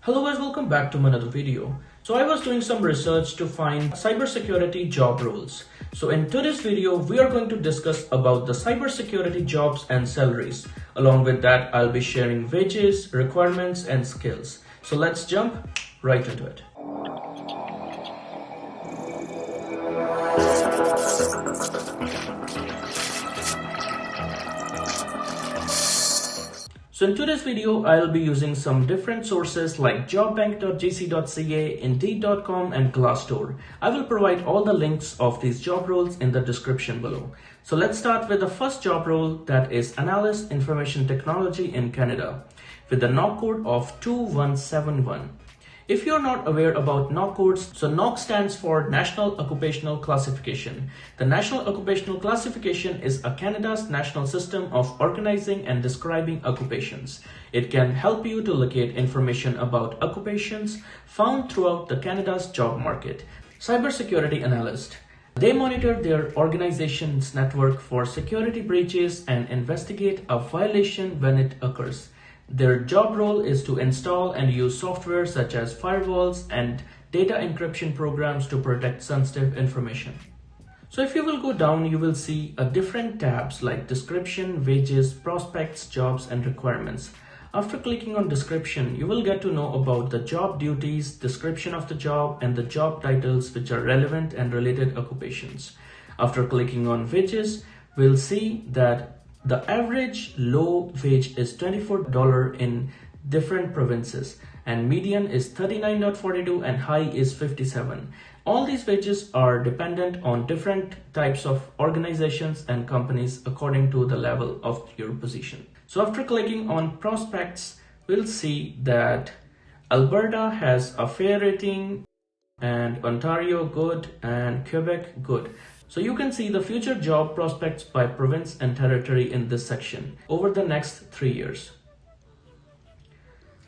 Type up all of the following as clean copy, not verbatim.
Hello guys, welcome back to another video. So I was doing some research to find cybersecurity job roles. So in today's video, we are going to discuss about the cybersecurity jobs and salaries. Along with that, I'll be sharing wages, requirements, and skills. So let's jump right into it. So in today's video, I'll be using some different sources like jobbank.gc.ca, indeed.com, and Glassdoor. I will provide all the links of these job roles in the description below. So let's start with the first job role, that is Analyst Information Technology in Canada with the NOC code of 2171. If you're not aware about NOC codes, so NOC stands for National Occupational Classification. The National Occupational Classification is Canada's national system of organizing and describing occupations. It can help you to locate information about occupations found throughout the Canada's job market. Cybersecurity Analyst. They monitor their organization's network for security breaches and investigate a violation when it occurs. Their job role is to install and use software such as firewalls and data encryption programs to protect sensitive information. So if you will go down, you will see different tabs like description, wages, prospects, jobs, and requirements. After clicking on description, you will get to know about the job duties, description of the job, and the job titles which are relevant and related occupations. After clicking on wages, we'll see that the average low wage is $24 in different provinces, and median is $39.42 and high is $57. All these wages are dependent on different types of organizations and companies according to the level of your position. So after clicking on prospects, we'll see that Alberta has a fair rating and Ontario good and Quebec good. So you can see the future job prospects by province and territory in this section over the next 3 years.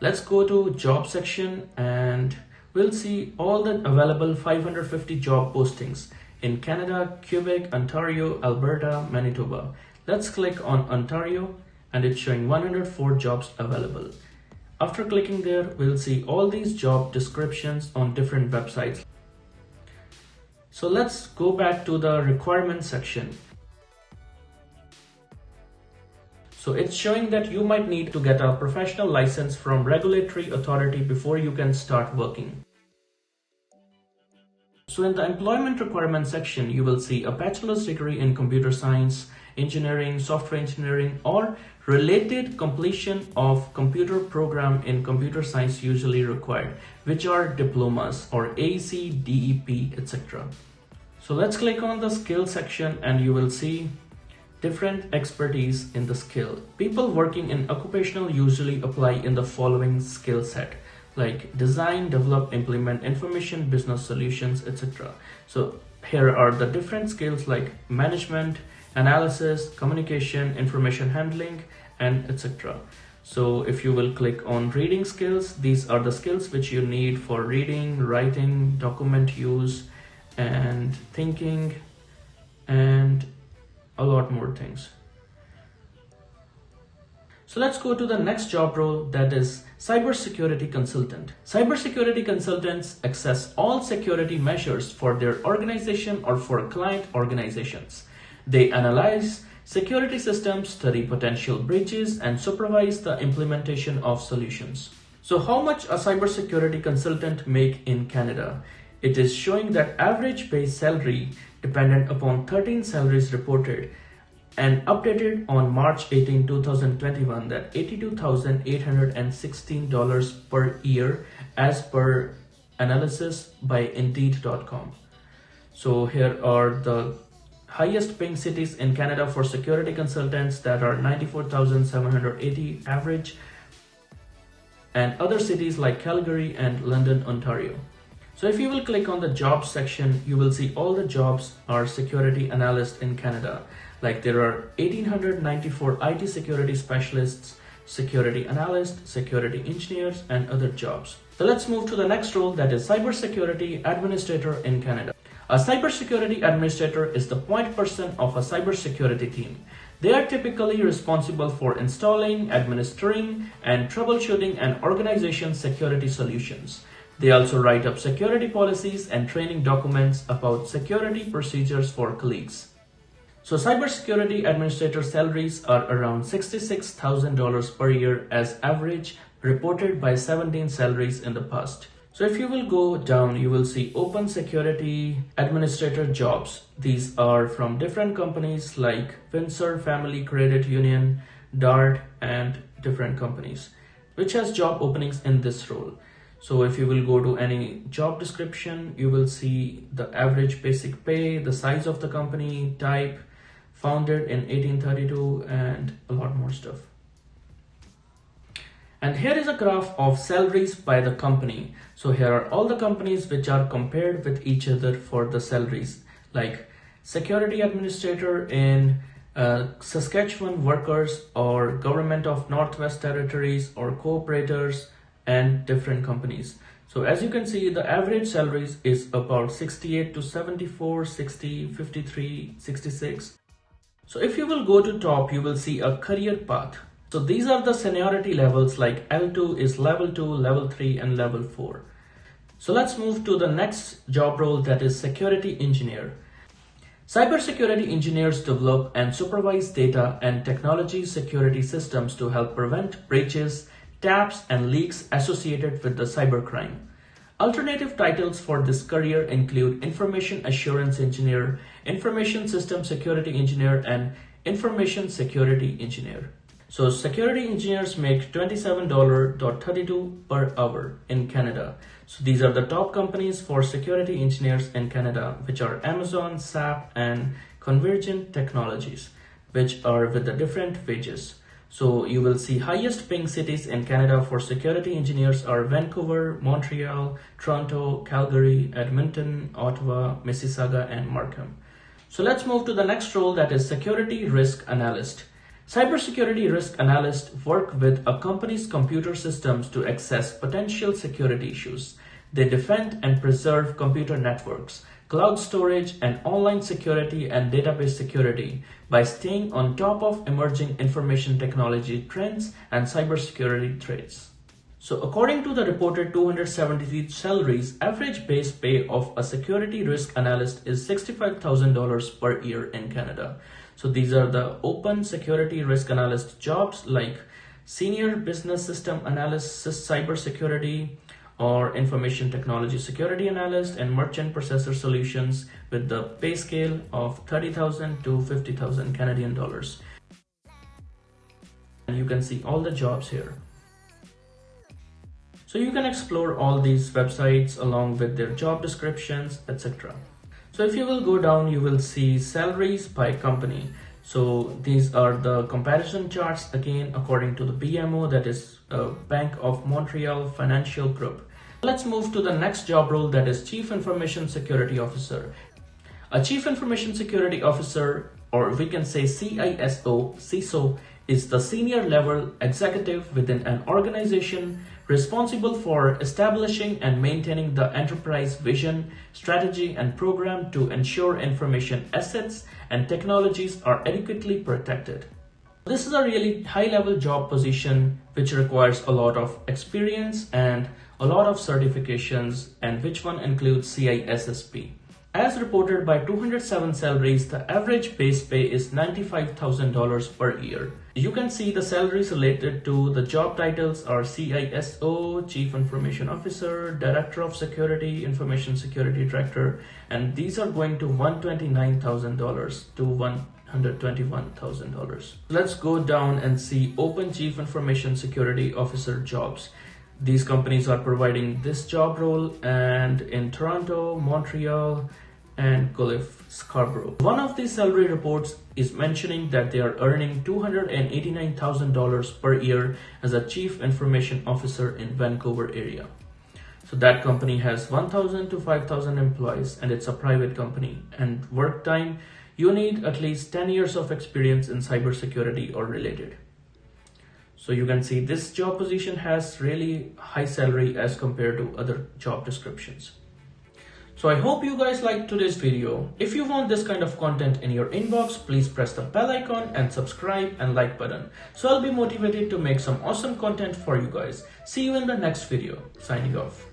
Let's go to job section and we'll see all the available 550 job postings in Canada, Quebec, Ontario, Alberta, Manitoba. Let's click on Ontario and it's showing 104 jobs available. After clicking there, we'll see all these job descriptions on different websites. So let's go back to the requirements section. So it's showing that you might need to get a professional license from regulatory authority before you can start working. So in the employment requirements section, you will see a bachelor's degree in computer science, engineering, software engineering, or related completion of computer program in computer science usually required, which are diplomas or AC, DEP, etc. So let's click on the skill section and you will see different expertise in the skill. People working in occupational usually apply in the following skill set, like design, develop, implement information, business solutions, etc. So here are the different skills like management, analysis, communication, information handling, and etc. So if you will click on reading skills, these are the skills which you need for reading, writing, document use, and thinking, and a lot more things. So let's go to the next job role, that is cybersecurity consultant. Cybersecurity consultants assess all security measures for their organization or for client organizations. They analyze security systems, study potential breaches, and supervise the implementation of solutions. So how much a cybersecurity consultant make in Canada? It is showing that average base salary dependent upon 13 salaries reported and updated on March 18, 2021, that $82,816 per year as per analysis by indeed.com. So here are the highest paying cities in Canada for security consultants, that are 94,780 average, and other cities like Calgary and London, Ontario. So if you will click on the jobs section, you will see all the jobs are security analyst in Canada. Like there are 1,894 IT security specialists, security analysts, security engineers, and other jobs. So let's move to the next role, that is cybersecurity administrator in Canada. A cybersecurity administrator is the point person of a cybersecurity team. They are typically responsible for installing, administering, and troubleshooting an organization's security solutions. They also write up security policies and training documents about security procedures for colleagues. So cybersecurity administrator salaries are around $66,000 per year as average, reported by 17 salaries in the past. So if you will go down, you will see open security administrator jobs. These are from different companies like Windsor Family Credit Union, DART, and different companies, which has job openings in this role. So if you will go to any job description, you will see the average basic pay, the size of the company, type, founded in 1832, and a lot more stuff. And here is a graph of salaries by the company. So here are all the companies which are compared with each other for the salaries, like security administrator in Saskatchewan workers or government of Northwest Territories or cooperators and different companies. So as you can see, the average salaries is about 68 to 74, 60, 53, 66. So if you will go to top, you will see a career path. So these are the seniority levels, like L2 is level 2, level 3, and level 4. So let's move to the next job role, that is security engineer. Cybersecurity engineers develop and supervise data and technology security systems to help prevent breaches, taps, and leaks associated with the cybercrime. Alternative titles for this career include Information Assurance Engineer, Information System Security Engineer, and Information Security Engineer. So security engineers make $27.32 per hour in Canada. So these are the top companies for security engineers in Canada, which are Amazon, SAP, and Convergent Technologies, which are with the different wages. So you will see highest paying cities in Canada for security engineers are Vancouver, Montreal, Toronto, Calgary, Edmonton, Ottawa, Mississauga, and Markham. So let's move to the next role, that is security risk analyst. Cybersecurity risk analysts work with a company's computer systems to assess potential security issues. They defend and preserve computer networks, cloud storage, and online security and database security by staying on top of emerging information technology trends and cybersecurity threats. So according to the reported 273 salaries, average base pay of a security risk analyst is $65,000 per year in Canada. So these are the open security risk analyst jobs, like senior business system analyst, cybersecurity, or information technology security analyst, and merchant processor solutions, with the pay scale of 30,000 to 50,000 Canadian dollars. And you can see all the jobs here. So you can explore all these websites along with their job descriptions, etc. So if you will go down, you will see salaries by company. So these are the comparison charts, again according to the BMO, that is Bank of Montreal Financial Group. Let's move to the next job role, that is Chief Information Security Officer. A Chief Information Security Officer, or we can say CISO, is the senior level executive within an organization responsible for establishing and maintaining the enterprise vision, strategy, and program to ensure information assets and technologies are adequately protected. This is a really high-level job position which requires a lot of experience and a lot of certifications, and which one includes CISSP. As reported by 207 salaries, the average base pay is $95,000 per year. You can see the salaries related to the job titles are CISO, Chief Information Officer, Director of Security, Information Security Director, and these are going to $129,000 to $121,000. Let's go down and see open Chief Information Security Officer jobs. These companies are providing this job role, and in Toronto, Montreal, and Guelph, Scarborough. One of these salary reports is mentioning that they are earning $289,000 per year as a Chief Information Officer in Vancouver area. So that company has 1,000 to 5,000 employees, and it's a private company. And work time, you need at least 10 years of experience in cybersecurity or related. So you can see this job position has really high salary as compared to other job descriptions. So I hope you guys liked today's video. If you want this kind of content in your inbox, please press the bell icon and subscribe and like button. So I'll be motivated to make some awesome content for you guys. See you in the next video. Signing off.